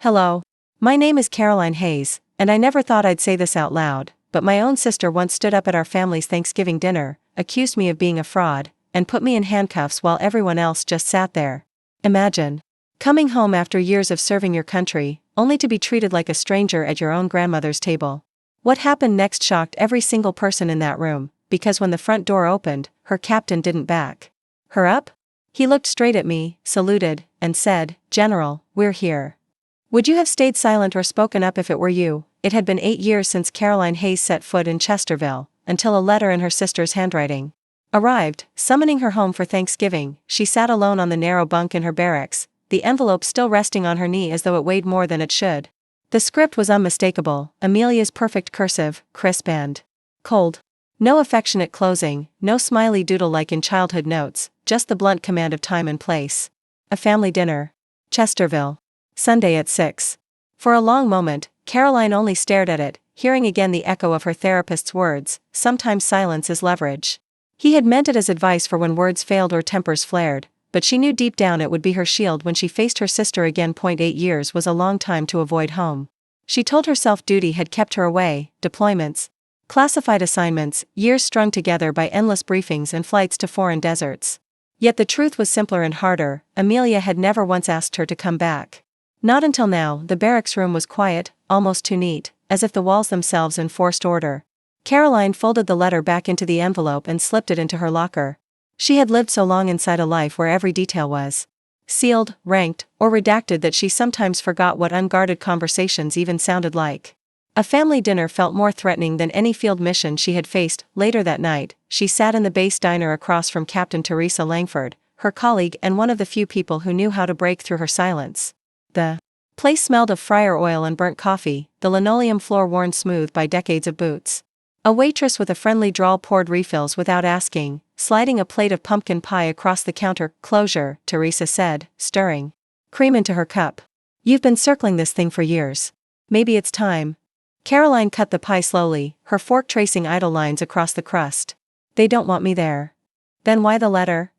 Hello. My name is Caroline Hayes, and I never thought I'd say this out loud, but my own sister once stood up at our family's Thanksgiving dinner, accused me of being a fraud, and put me in handcuffs while everyone else just sat there. Imagine coming home after years of serving your country, only to be treated like a stranger at your own grandmother's table. What happened next shocked every single person in that room, because when the front door opened, her captain didn't back her up. He looked straight at me, saluted, and said, "General, we're here." Would you have stayed silent or spoken up if it were you? It had been 8 years since Caroline Hayes set foot in Chesterville, until a letter in her sister's handwriting arrived, summoning her home for Thanksgiving. She sat alone on the narrow bunk in her barracks, the envelope still resting on her knee as though it weighed more than it should. The script was unmistakable, Amelia's perfect cursive, crisp and cold. No affectionate closing, no smiley doodle like in childhood notes, just the blunt command of time and place. A family dinner. Chesterville. Sunday at 6. For a long moment, Caroline only stared at it, hearing again the echo of her therapist's words, "Sometimes silence is leverage." He had meant it as advice for when words failed or tempers flared, but she knew deep down it would be her shield when she faced her sister again. 8 years was a long time to avoid home. She told herself duty had kept her away, deployments, classified assignments, years strung together by endless briefings and flights to foreign deserts. Yet the truth was simpler and harder. Amelia had never once asked her to come back. Not until now. The barracks room was quiet, almost too neat, as if the walls themselves enforced order. Caroline folded the letter back into the envelope and slipped it into her locker. She had lived so long inside a life where every detail was sealed, ranked, or redacted that she sometimes forgot what unguarded conversations even sounded like. A family dinner felt more threatening than any field mission she had faced. Later that night, she sat in the base diner across from Captain Teresa Langford, her colleague and one of the few people who knew how to break through her silence. The place smelled of fryer oil and burnt coffee, the linoleum floor worn smooth by decades of boots. A waitress with a friendly drawl poured refills without asking, sliding a plate of pumpkin pie across the counter. "Closure," Teresa said, stirring cream into her cup. "You've been circling this thing for years. Maybe it's time." Caroline cut the pie slowly, her fork tracing idle lines across the crust. "They don't want me there." "Then why the letter?"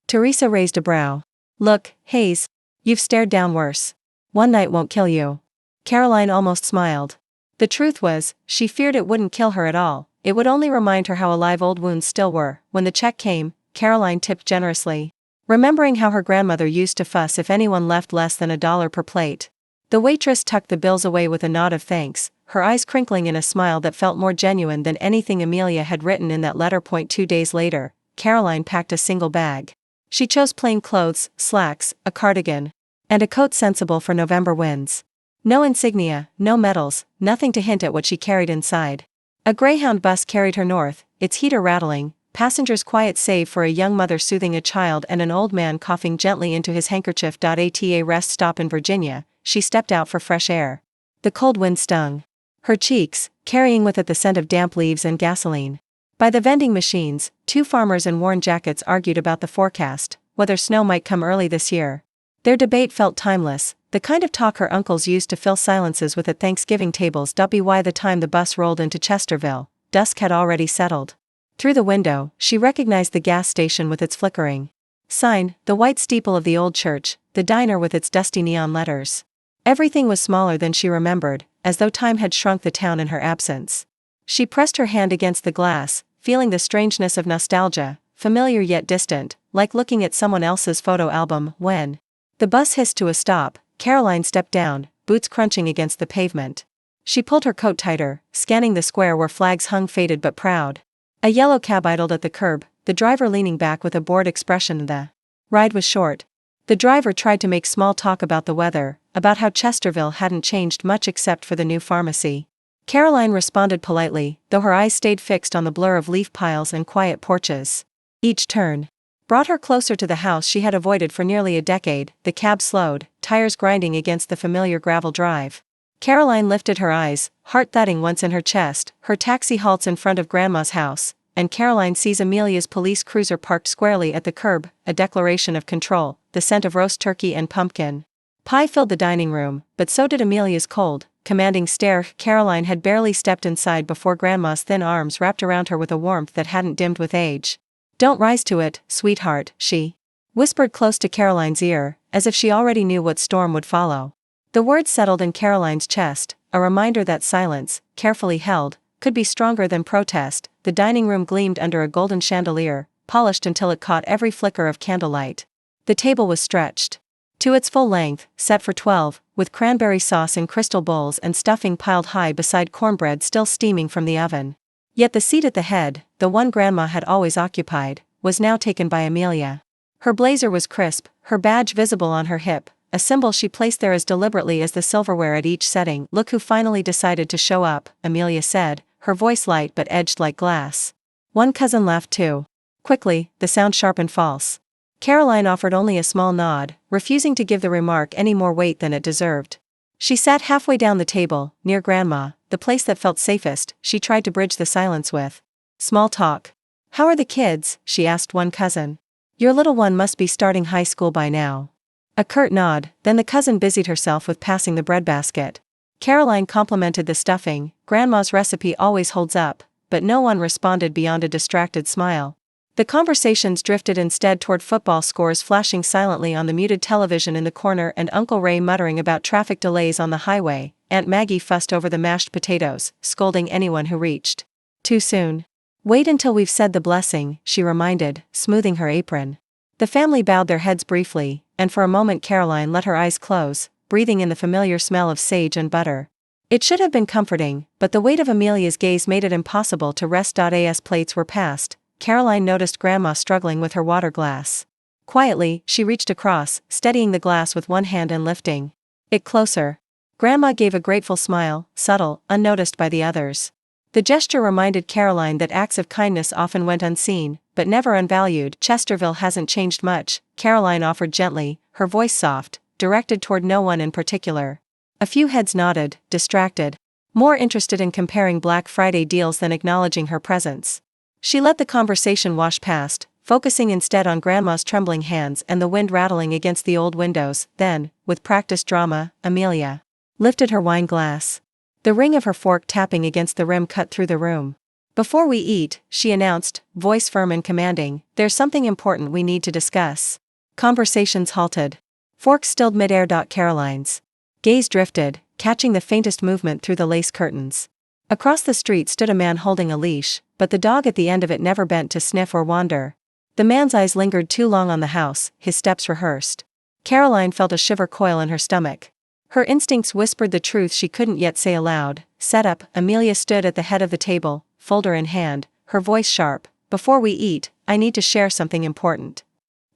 Teresa raised a brow. "Look, Hayes, you've stared down worse. One night won't kill you." Caroline almost smiled. The truth was, she feared it wouldn't kill her at all. It would only remind her how alive old wounds still were. When the check came, Caroline tipped generously, remembering how her grandmother used to fuss if anyone left less than $1 per plate. The waitress tucked the bills away with a nod of thanks, her eyes crinkling in a smile that felt more genuine than anything Amelia had written in that letter. 2 days later, Caroline packed a single bag. She chose plain clothes, slacks, a cardigan, and a coat sensible for November winds. No insignia, no medals, nothing to hint at what she carried inside. A Greyhound bus carried her north, its heater rattling, passengers quiet save for a young mother soothing a child and an old man coughing gently into his handkerchief. At a rest stop in Virginia, she stepped out for fresh air. The cold wind stung her cheeks, carrying with it the scent of damp leaves and gasoline. By the vending machines, 2 farmers in worn jackets argued about the forecast, whether snow might come early this year. Their debate felt timeless, the kind of talk her uncles used to fill silences with at Thanksgiving tables. By the time the bus rolled into Chesterville, dusk had already settled. Through the window, she recognized the gas station with its flickering sign, the white steeple of the old church, the diner with its dusty neon letters. Everything was smaller than she remembered, as though time had shrunk the town in her absence. She pressed her hand against the glass, feeling the strangeness of nostalgia, familiar yet distant, like looking at someone else's photo album. When the bus hissed to a stop, Caroline stepped down, boots crunching against the pavement. She pulled her coat tighter, scanning the square where flags hung faded but proud. A yellow cab idled at the curb, the driver leaning back with a bored expression. The ride was short. The driver tried to make small talk about the weather, about how Chesterville hadn't changed much except for the new pharmacy. Caroline responded politely, though her eyes stayed fixed on the blur of leaf piles and quiet porches. Each turn brought her closer to the house she had avoided for nearly a decade. The cab slowed, tires grinding against the familiar gravel drive. Caroline lifted her eyes, heart thudding once in her chest. Her taxi halts in front of Grandma's house, and Caroline sees Amelia's police cruiser parked squarely at the curb, a declaration of control. The scent of roast turkey and pumpkin pie filled the dining room, but so did Amelia's cold, commanding stare. Caroline had barely stepped inside before Grandma's thin arms wrapped around her with a warmth that hadn't dimmed with age. "Don't rise to it, sweetheart," she whispered close to Caroline's ear, as if she already knew what storm would follow. The words settled in Caroline's chest, a reminder that silence, carefully held, could be stronger than protest. The dining room gleamed under a golden chandelier, polished until it caught every flicker of candlelight. The table was stretched to its full length, set for 12, with cranberry sauce in crystal bowls and stuffing piled high beside cornbread still steaming from the oven. Yet the seat at the head, the one Grandma had always occupied, was now taken by Amelia. Her blazer was crisp, her badge visible on her hip, a symbol she placed there as deliberately as the silverware at each setting. "Look who finally decided to show up," Amelia said, her voice light but edged like glass. One cousin laughed too. Quickly, the sound sharp and false. Caroline offered only a small nod, refusing to give the remark any more weight than it deserved. She sat halfway down the table, near Grandma, the place that felt safest. She tried to bridge the silence with small talk. "How are the kids?" she asked one cousin. "Your little one must be starting high school by now." A curt nod, then the cousin busied herself with passing the breadbasket. Caroline complimented the stuffing. "Grandma's recipe always holds up," but no one responded beyond a distracted smile. The conversations drifted instead toward football scores flashing silently on the muted television in the corner and Uncle Ray muttering about traffic delays on the highway. Aunt Maggie fussed over the mashed potatoes, scolding anyone who reached too soon. "Wait until we've said the blessing," she reminded, smoothing her apron. The family bowed their heads briefly, and for a moment Caroline let her eyes close, breathing in the familiar smell of sage and butter. It should have been comforting, but the weight of Amelia's gaze made it impossible to rest. As plates were passed, Caroline noticed Grandma struggling with her water glass. Quietly, she reached across, steadying the glass with one hand and lifting it closer. Grandma gave a grateful smile, subtle, unnoticed by the others. The gesture reminded Caroline that acts of kindness often went unseen, but never unvalued. "Chesterville hasn't changed much," Caroline offered gently, her voice soft, directed toward no one in particular. A few heads nodded, distracted, more interested in comparing Black Friday deals than acknowledging her presence. She let the conversation wash past, focusing instead on Grandma's trembling hands and the wind rattling against the old windows. Then, with practiced drama, Amelia lifted her wine glass. The ring of her fork tapping against the rim cut through the room. "Before we eat," she announced, voice firm and commanding, "there's something important we need to discuss." Conversations halted. Forks stilled midair. Caroline's gaze drifted, catching the faintest movement through the lace curtains. Across the street stood a man holding a leash, but the dog at the end of it never bent to sniff or wander. The man's eyes lingered too long on the house, his steps rehearsed. Caroline felt a shiver coil in her stomach. Her instincts whispered the truth she couldn't yet say aloud. "Set up." Amelia stood at the head of the table, folder in hand, her voice sharp. "Before we eat, I need to share something important."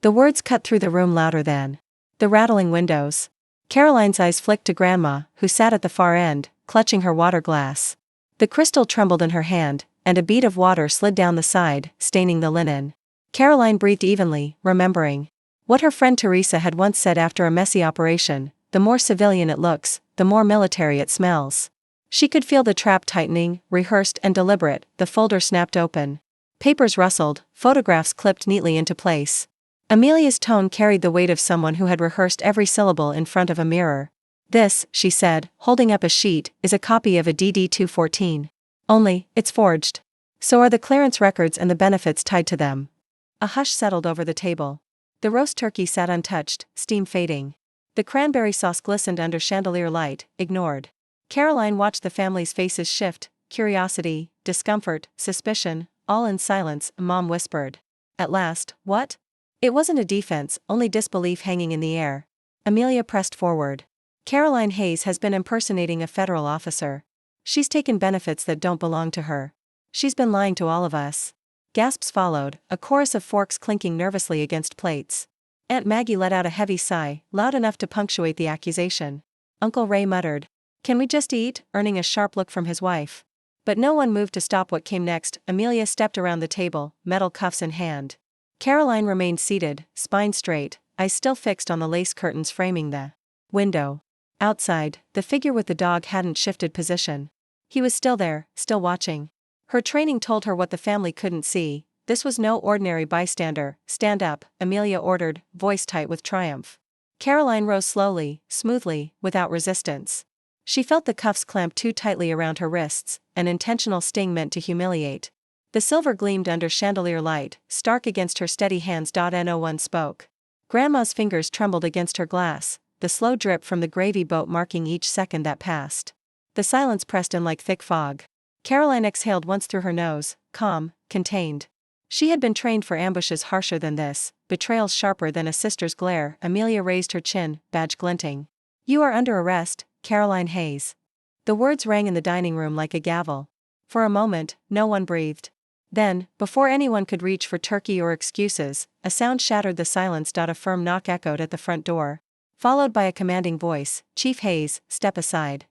The words cut through the room louder than the rattling windows. Caroline's eyes flicked to Grandma, who sat at the far end, clutching her water glass. The crystal trembled in her hand, and a bead of water slid down the side, staining the linen. Caroline breathed evenly, remembering what her friend Teresa had once said after a messy operation: "The more civilian it looks, the more military it smells." She could feel the trap tightening, rehearsed and deliberate. The folder snapped open. Papers rustled, photographs clipped neatly into place. Amelia's tone carried the weight of someone who had rehearsed every syllable in front of a mirror. "This," she said, holding up a sheet, "is a copy of a DD 214. Only, it's forged. So are the clearance records and the benefits tied to them." A hush settled over the table. The roast turkey sat untouched, steam fading. The cranberry sauce glistened under chandelier light, ignored. Caroline watched the family's faces shift, curiosity, discomfort, suspicion, all in silence. Mom whispered. At last, "What?" It wasn't a defense, only disbelief hanging in the air. Amelia pressed forward. "Caroline Hayes has been impersonating a federal officer. She's taken benefits that don't belong to her. She's been lying to all of us." Gasps followed, a chorus of forks clinking nervously against plates. Aunt Maggie let out a heavy sigh, loud enough to punctuate the accusation. Uncle Ray muttered, "Can we just eat?" earning a sharp look from his wife. But no one moved to stop what came next. Amelia stepped around the table, metal cuffs in hand. Caroline remained seated, spine straight, eyes still fixed on the lace curtains framing the window. Outside, the figure with the dog hadn't shifted position. He was still there, still watching. Her training told her what the family couldn't see. This was no ordinary bystander. "Stand up," Amelia ordered, voice tight with triumph. Caroline rose slowly, smoothly, without resistance. She felt the cuffs clamped too tightly around her wrists, an intentional sting meant to humiliate. The silver gleamed under chandelier light, stark against her steady hands. No one spoke. Grandma's fingers trembled against her glass, the slow drip from the gravy boat marking each second that passed. The silence pressed in like thick fog. Caroline exhaled once through her nose, calm, contained. She had been trained for ambushes harsher than this, betrayals sharper than a sister's glare. Amelia raised her chin, badge glinting. "You are under arrest, Caroline Hayes." The words rang in the dining room like a gavel. For a moment, no one breathed. Then, before anyone could reach for turkey or excuses, a sound shattered the silence. A firm knock echoed at the front door, followed by a commanding voice, "Chief Hayes, step aside."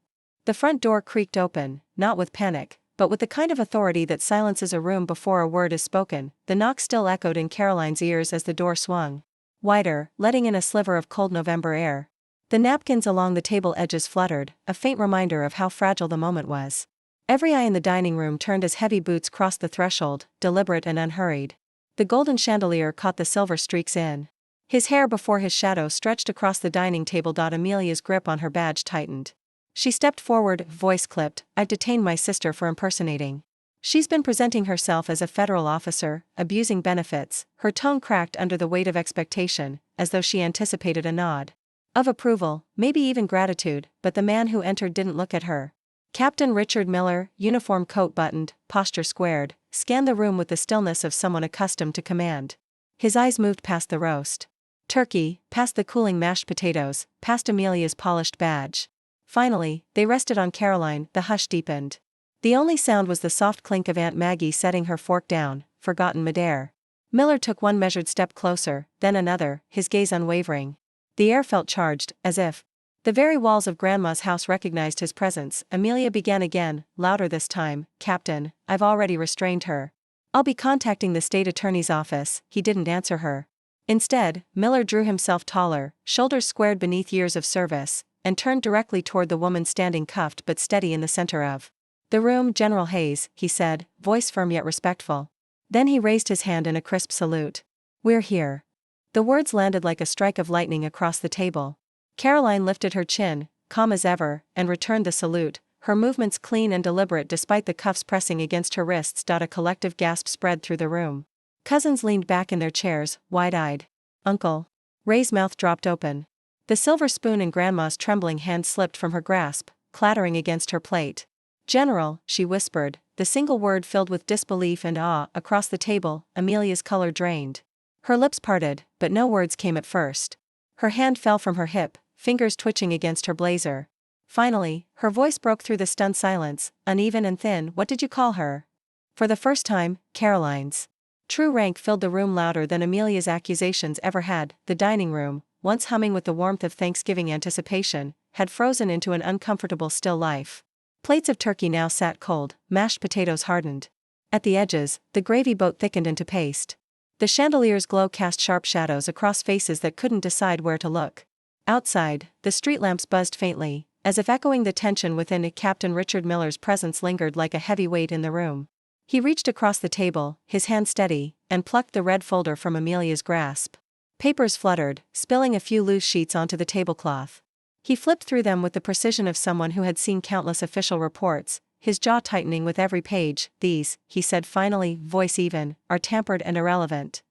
The front door creaked open, not with panic, but with the kind of authority that silences a room before a word is spoken. The knock still echoed in Caroline's ears as the door swung wider, letting in a sliver of cold November air. The napkins along the table edges fluttered, a faint reminder of how fragile the moment was. Every eye in the dining room turned as heavy boots crossed the threshold, deliberate and unhurried. The golden chandelier caught the silver streaks in his hair before his shadow stretched across the dining table. Amelia's grip on her badge tightened. She stepped forward, voice clipped. "I've detained my sister for impersonating. She's been presenting herself as a federal officer, abusing benefits." Her tone cracked under the weight of expectation, as though she anticipated a nod of approval, maybe even gratitude, but the man who entered didn't look at her. Captain Richard Miller, uniform coat buttoned, posture squared, scanned the room with the stillness of someone accustomed to command. His eyes moved past the roast turkey, past the cooling mashed potatoes, past Amelia's polished badge. Finally, they rested on Caroline. The hush deepened. The only sound was the soft clink of Aunt Maggie setting her fork down, forgotten midair. Miller took one measured step closer, then another, his gaze unwavering. The air felt charged, as if the very walls of Grandma's house recognized his presence. Amelia began again, louder this time. "Captain, I've already restrained her. I'll be contacting the state attorney's office." He didn't answer her. Instead, Miller drew himself taller, shoulders squared beneath years of service, and turned directly toward the woman standing cuffed but steady in the center of the room. "General Hayes," he said, voice firm yet respectful. Then he raised his hand in a crisp salute. "We're here." The words landed like a strike of lightning across the table. Caroline lifted her chin, calm as ever, and returned the salute, her movements clean and deliberate despite the cuffs pressing against her wrists. A collective gasp spread through the room. Cousins leaned back in their chairs, wide-eyed. "Uncle." Ray's mouth dropped open. The silver spoon in Grandma's trembling hand slipped from her grasp, clattering against her plate. "General," she whispered, the single word filled with disbelief and awe. Across the table, Amelia's color drained. Her lips parted, but no words came at first. Her hand fell from her hip, fingers twitching against her blazer. Finally, her voice broke through the stunned silence, uneven and thin. "What did you call her?" For the first time, Caroline's true rank filled the room louder than Amelia's accusations ever had. The dining room, once humming with the warmth of Thanksgiving anticipation, had frozen into an uncomfortable still life. Plates of turkey now sat cold, mashed potatoes hardened. At the edges, the gravy boat thickened into paste. The chandelier's glow cast sharp shadows across faces that couldn't decide where to look. Outside, the street lamps buzzed faintly, as if echoing the tension within. Captain Richard Miller's presence lingered like a heavy weight in the room. He reached across the table, his hand steady, and plucked the red folder from Amelia's grasp. Papers fluttered, spilling a few loose sheets onto the tablecloth. He flipped through them with the precision of someone who had seen countless official reports, his jaw tightening with every page. "These," he said finally, voice even, "are tampered and irrelevant."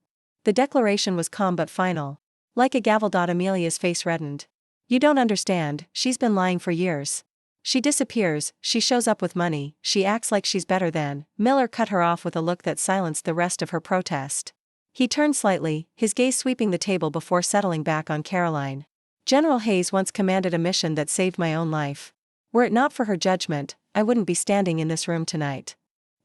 The declaration was calm but final. Like a gavel. Amelia's face reddened. "You don't understand, she's been lying for years. She disappears, she shows up with money, she acts like she's better than." Miller cut her off with a look that silenced the rest of her protest. He turned slightly, his gaze sweeping the table before settling back on Caroline. "General Hayes once commanded a mission that saved my own life. Were it not for her judgment, I wouldn't be standing in this room tonight."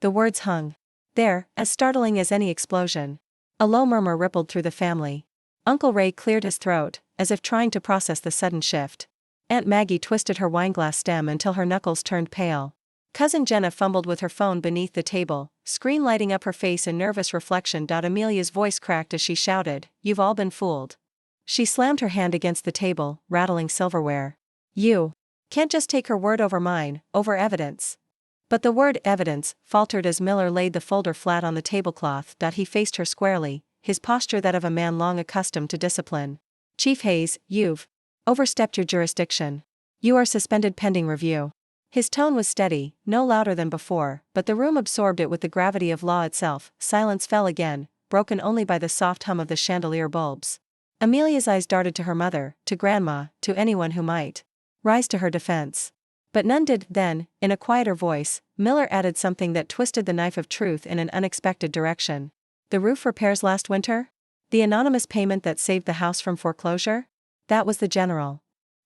The words hung there, as startling as any explosion. A low murmur rippled through the family. Uncle Ray cleared his throat, as if trying to process the sudden shift. Aunt Maggie twisted her wineglass stem until her knuckles turned pale. Cousin Jenna fumbled with her phone beneath the table, screen lighting up her face in nervous reflection. Amelia's voice cracked as she shouted, "You've all been fooled." She slammed her hand against the table, rattling silverware. "You can't just take her word over mine, over evidence." But the word evidence faltered as Miller laid the folder flat on the tablecloth. He faced her squarely, his posture that of a man long accustomed to discipline. "Chief Hayes, you've overstepped your jurisdiction. You are suspended pending review." His tone was steady, no louder than before, but the room absorbed it with the gravity of law itself. Silence fell again, broken only by the soft hum of the chandelier bulbs. Amelia's eyes darted to her mother, to Grandma, to anyone who might rise to her defense. But none did. Then, in a quieter voice, Miller added something that twisted the knife of truth in an unexpected direction. The roof repairs last winter? The anonymous payment that saved the house from foreclosure? That was the general.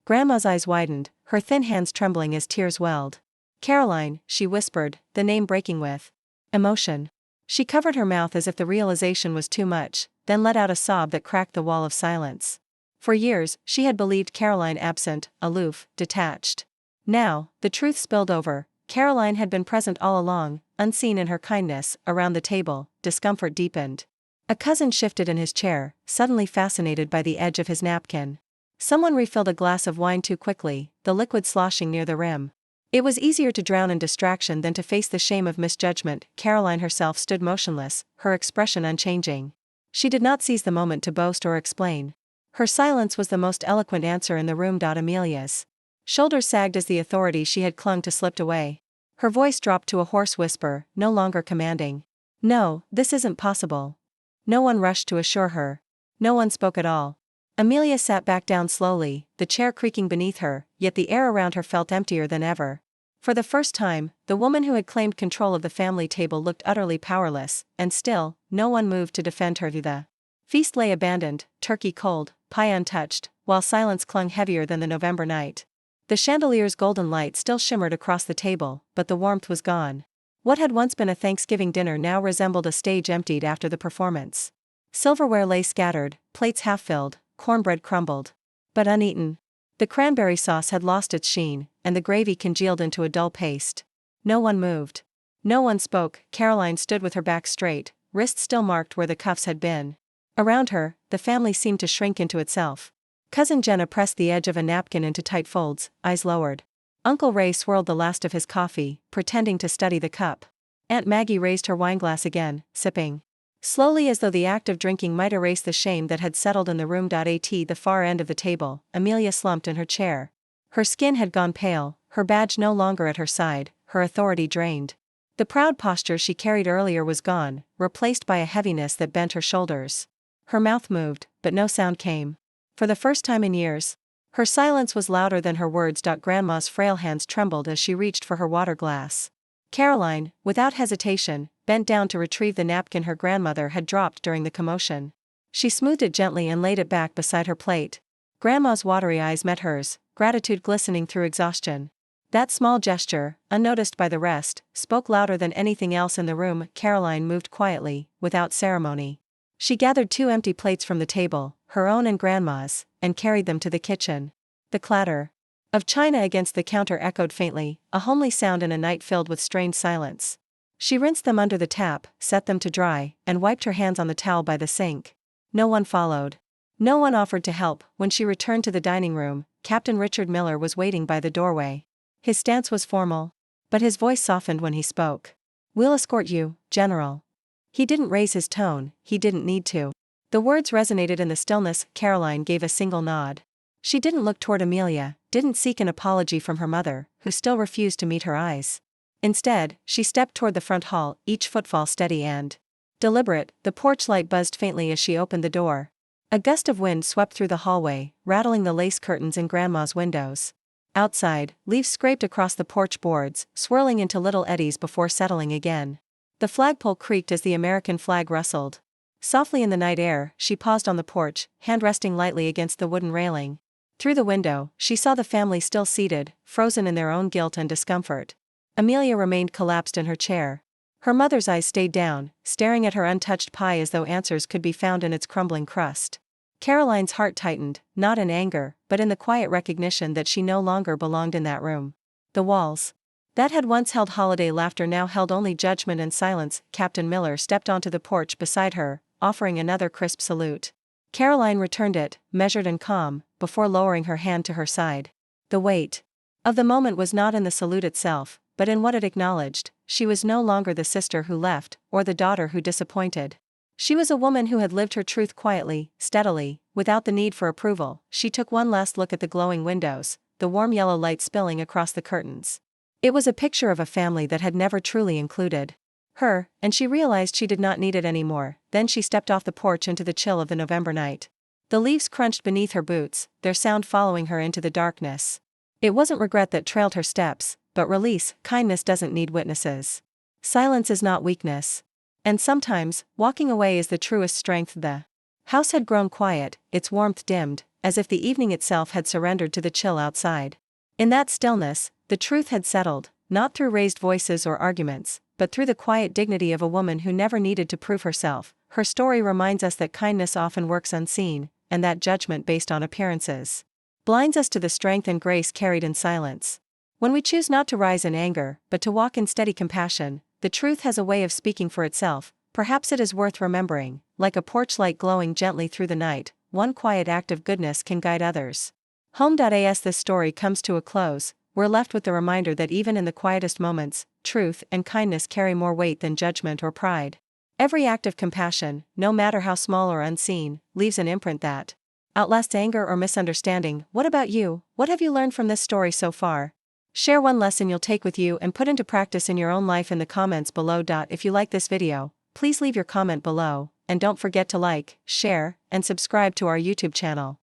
Grandma's eyes widened, her thin hands trembling as tears welled. Caroline, she whispered, the name breaking with emotion. She covered her mouth as if the realization was too much, then let out a sob that cracked the wall of silence. For years, she had believed Caroline absent, aloof, detached. Now, the truth spilled over. Caroline had been present all along, unseen in her kindness. Around the table, discomfort deepened. A cousin shifted in his chair, suddenly fascinated by the edge of his napkin. Someone refilled a glass of wine too quickly, the liquid sloshing near the rim. It was easier to drown in distraction than to face the shame of misjudgment. Caroline herself stood motionless, her expression unchanging. She did not seize the moment to boast or explain. Her silence was the most eloquent answer in the room. Amelia's shoulders sagged as the authority she had clung to slipped away. Her voice dropped to a hoarse whisper, no longer commanding. No, this isn't possible. No one rushed to assure her. No one spoke at all. Amelia sat back down slowly, the chair creaking beneath her, yet the air around her felt emptier than ever. For the first time, the woman who had claimed control of the family table looked utterly powerless, and still, no one moved to defend her. The feast lay abandoned, turkey cold, pie untouched, while silence clung heavier than the November night. The chandelier's golden light still shimmered across the table, but the warmth was gone. What had once been a Thanksgiving dinner now resembled a stage emptied after the performance. Silverware lay scattered, plates half-filled, cornbread crumbled. But uneaten. The cranberry sauce had lost its sheen, and the gravy congealed into a dull paste. No one moved. No one spoke. Caroline stood with her back straight, wrists still marked where the cuffs had been. Around her, the family seemed to shrink into itself. Cousin Jenna pressed the edge of a napkin into tight folds, eyes lowered. Uncle Ray swirled the last of his coffee, pretending to study the cup. Aunt Maggie raised her wineglass again, sipping slowly as though the act of drinking might erase the shame that had settled in the room. At the far end of the table, Amelia slumped in her chair. Her skin had gone pale, her badge no longer at her side, her authority drained. The proud posture she carried earlier was gone, replaced by a heaviness that bent her shoulders. Her mouth moved, but no sound came. For the first time in years, her silence was louder than her words. Grandma's frail hands trembled as she reached for her water glass. Caroline, without hesitation, bent down to retrieve the napkin her grandmother had dropped during the commotion. She smoothed it gently and laid it back beside her plate. Grandma's watery eyes met hers, gratitude glistening through exhaustion. That small gesture, unnoticed by the rest, spoke louder than anything else in the room. Caroline moved quietly, without ceremony. She gathered 2 empty plates from the table, her own and Grandma's, and carried them to the kitchen. The clatter of china against the counter echoed faintly, a homely sound in a night filled with strained silence. She rinsed them under the tap, set them to dry, and wiped her hands on the towel by the sink. No one followed. No one offered to help. When she returned to the dining room, Captain Richard Miller was waiting by the doorway. His stance was formal, but his voice softened when he spoke. "We'll escort you, General." He didn't raise his tone, he didn't need to. The words resonated in the stillness. Caroline gave a single nod. She didn't look toward Amelia, didn't seek an apology from her mother, who still refused to meet her eyes. Instead, she stepped toward the front hall, each footfall steady and deliberate. The porch light buzzed faintly as she opened the door. A gust of wind swept through the hallway, rattling the lace curtains in Grandma's windows. Outside, leaves scraped across the porch boards, swirling into little eddies before settling again. The flagpole creaked as the American flag rustled. Softly in the night air, she paused on the porch, hand resting lightly against the wooden railing. Through the window, she saw the family still seated, frozen in their own guilt and discomfort. Amelia remained collapsed in her chair. Her mother's eyes stayed down, staring at her untouched pie as though answers could be found in its crumbling crust. Caroline's heart tightened, not in anger, but in the quiet recognition that she no longer belonged in that room. The walls that had once held holiday laughter now held only judgment and silence. Captain Miller stepped onto the porch beside her, offering another crisp salute. Caroline returned it, measured and calm, before lowering her hand to her side. The weight of the moment was not in the salute itself, but in what it acknowledged. She was no longer the sister who left, or the daughter who disappointed. She was a woman who had lived her truth quietly, steadily, without the need for approval. She took one last look at the glowing windows, the warm yellow light spilling across the curtains. It was a picture of a family that had never truly included her, and she realized she did not need it anymore. Then she stepped off the porch into the chill of the November night. The leaves crunched beneath her boots, their sound following her into the darkness. It wasn't regret that trailed her steps, but release. Kindness doesn't need witnesses. Silence is not weakness. And sometimes, walking away is the truest strength. The house had grown quiet, its warmth dimmed, as if the evening itself had surrendered to the chill outside. In that stillness, the truth had settled, not through raised voices or arguments, but through the quiet dignity of a woman who never needed to prove herself. Her story reminds us that kindness often works unseen, and that judgment based on appearances blinds us to the strength and grace carried in silence. When we choose not to rise in anger, but to walk in steady compassion, the truth has a way of speaking for itself. Perhaps it is worth remembering. Like a porch light glowing gently through the night, one quiet act of goodness can guide others. Home.as This story comes to a close. We're left with the reminder that even in the quietest moments, truth and kindness carry more weight than judgment or pride. Every act of compassion, no matter how small or unseen, leaves an imprint that outlasts anger or misunderstanding. What about you? What have you learned from this story so far? Share one lesson you'll take with you and put into practice in your own life in the comments below. If you like this video, please leave your comment below, and don't forget to like, share, and subscribe to our YouTube channel.